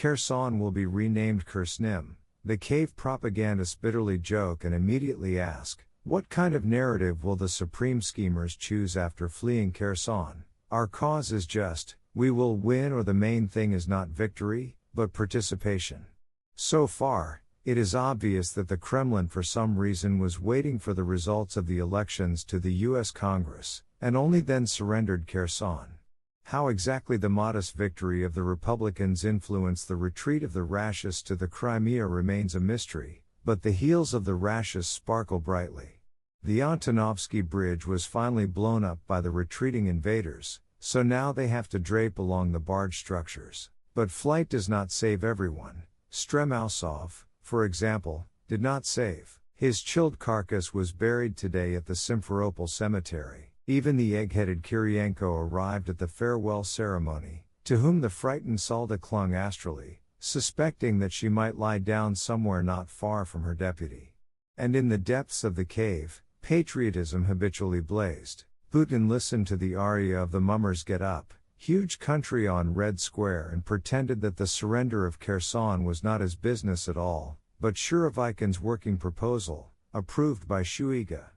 Kherson will be renamed Kherson. The cave propagandists bitterly joke and immediately ask, what kind of narrative will the supreme schemers choose after fleeing Kherson? Our cause is just, we will win, or the main thing is not victory, but participation. So far, it is obvious that the Kremlin for some reason was waiting for the results of the elections to the US Congress, and only then surrendered Kherson. How exactly the modest victory of the Republicans influenced the retreat of the Rashists to the Crimea remains a mystery, but the heels of the Rashists sparkle brightly. The Antonovsky Bridge was finally blown up by the retreating invaders, so now they have to drape along the barge structures. But flight does not save everyone. Stremausov, for example, did not save. His chilled carcass was buried today at the Simferopol cemetery. Even the egg-headed Kirienko arrived at the farewell ceremony, to whom the frightened Salda clung astrally, suspecting that she might lie down somewhere not far from her deputy. And in the depths of the cave, patriotism habitually blazed. Putin listened to the aria of the Mummers Get Up, huge country on Red Square, and pretended that the surrender of Kherson was not his business at all, but Surovikin's working proposal, approved by Shoiga.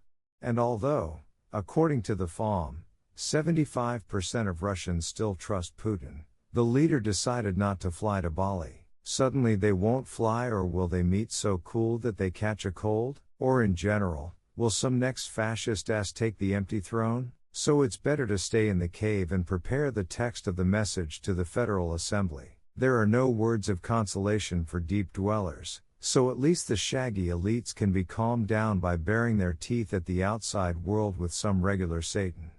And although, according to the FOM, 75% of Russians still trust Putin, the leader decided not to fly to Bali. Suddenly they won't fly, or will they meet so cool that they catch a cold? Or in general, will some next fascist ass take the empty throne? So it's better to stay in the cave and prepare the text of the message to the Federal Assembly. There are no words of consolation for deep dwellers, so at least the shaggy elites can be calmed down by baring their teeth at the outside world with some regular Satan.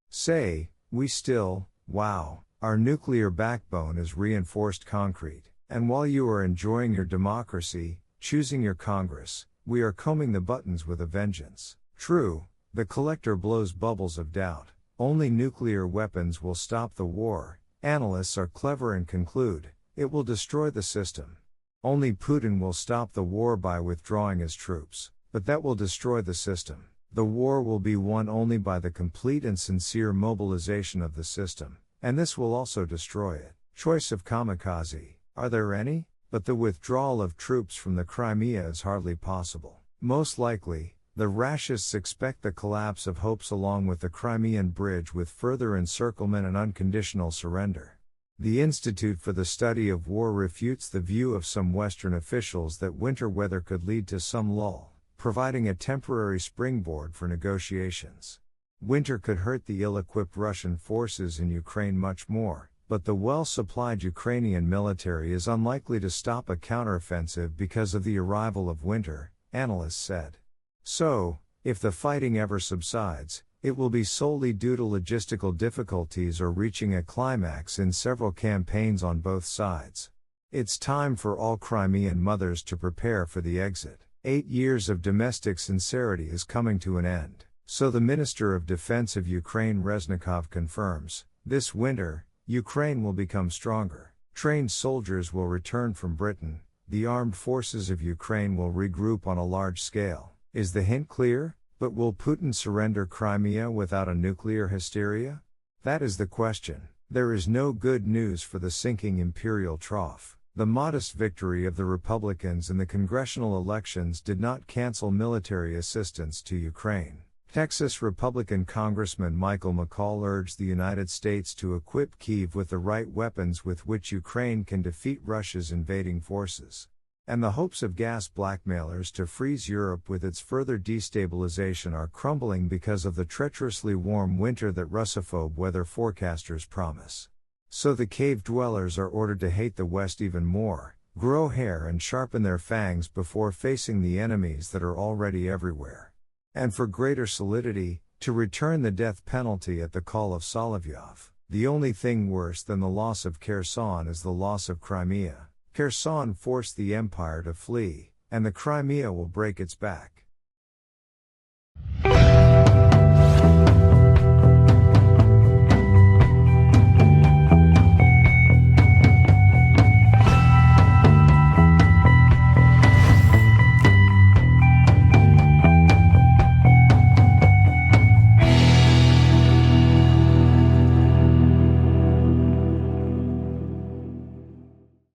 Say, we still, wow, our nuclear backbone is reinforced concrete, and while you are enjoying your democracy, choosing your Congress, we are combing the buttons with a vengeance. True, the collector blows bubbles of doubt. Only nuclear weapons will stop the war. Analysts are clever and conclude, it will destroy the system. Only Putin will stop the war by withdrawing his troops, but that will destroy the system. The war will be won only by the complete and sincere mobilization of the system, and this will also destroy it. Choice of kamikaze, are there any? But the withdrawal of troops from the Crimea is hardly possible. Most likely, the Rashists expect the collapse of hopes along with the Crimean Bridge, with further encirclement and unconditional surrender. The Institute for the Study of War refutes the view of some Western officials that winter weather could lead to some lull, providing a temporary springboard for negotiations. Winter could hurt the ill-equipped Russian forces in Ukraine much more, but the well-supplied Ukrainian military is unlikely to stop a counteroffensive because of the arrival of winter, analysts said. So, if the fighting ever subsides, it will be solely due to logistical difficulties or reaching a climax in several campaigns on both sides. It's time for all Crimean mothers to prepare for the exit. 8 years of domestic sincerity is coming to an end. So the Minister of Defense of Ukraine Reznikov confirms, this winter, Ukraine will become stronger. Trained soldiers will return from Britain. The armed forces of Ukraine will regroup on a large scale. Is the hint clear? But will Putin surrender Crimea without a nuclear hysteria? That is the question. There is no good news for the sinking imperial trough. The modest victory of the Republicans in the congressional elections did not cancel military assistance to Ukraine. Texas Republican Congressman Michael McCall urged the United States to equip Kyiv with the right weapons with which Ukraine can defeat Russia's invading forces. And the hopes of gas blackmailers to freeze Europe with its further destabilization are crumbling because of the treacherously warm winter that Russophobe weather forecasters promise. So the cave dwellers are ordered to hate the West even more, grow hair and sharpen their fangs before facing the enemies that are already everywhere. And for greater solidity, to return the death penalty at the call of Solovyov. The only thing worse than the loss of Kherson is the loss of Crimea. Kherson forced the empire to flee, and the Crimea will break its back.